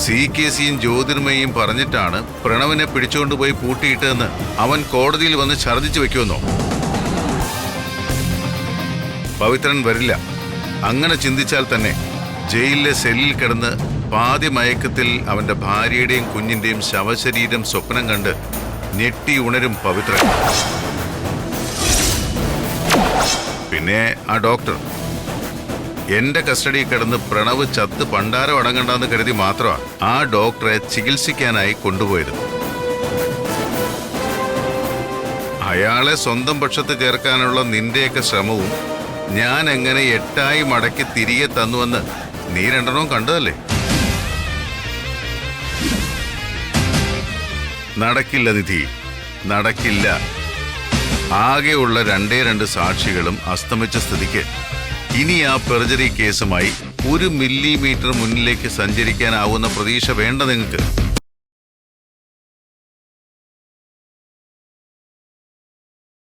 CKCയും ജ്യോതിർമയും പറഞ്ഞിട്ടാണ് പ്രണവിനെ പിടിച്ചുകൊണ്ടുപോയി പൂട്ടിയിട്ടെന്ന് അവൻ കോടതിയിൽ വന്ന് ഛർദ്ദിച്ചു വെക്കുമെന്നോ? പവിത്രൻ വരില്ല. അങ്ങനെ ചിന്തിച്ചാൽ തന്നെ ജയിലിലെ സെല്ലിൽ കിടന്ന് പാതി മയക്കത്തിൽ അവന്റെ ഭാര്യയുടെയും കുഞ്ഞിന്റെയും ശവശരീരം സ്വപ്നം കണ്ട് ഞെട്ടി ഉണരും പവിത്രൻ. പിന്നെ ആ ഡോക്ടർ എന്റെ കസ്റ്റഡിയിൽ കിടന്ന് പ്രണവ് ചത്ത് പണ്ടാരം അടങ്ങണ്ടെന്ന് കരുതി മാത്രമാണ് ആ ഡോക്ടറെ ചികിത്സിക്കാനായി കൊണ്ടുപോയത്. അയാളെ സ്വന്തം പക്ഷത്ത് ചേർക്കാനുള്ള നിന്റെയൊക്കെ ശ്രമവും ഞാൻ എങ്ങനെ 8 മടക്കി തിരികെ തന്നുവെന്ന് നീ രണ്ടെണ്ണവും കണ്ടതല്ലേ? നടക്കില്ല നിധി, നടക്കില്ല. ആകെയുള്ള 2 സാക്ഷികളും അസ്തമിച്ച സ്ഥിതിക്ക് ഇനി ആ പെർജറി കേസുമായി 1 മില്ലിമീറ്റർ മുന്നിലേക്ക് സഞ്ചരിക്കാനാവുന്ന പ്രതീക്ഷ വേണ്ട നിങ്ങൾക്ക്.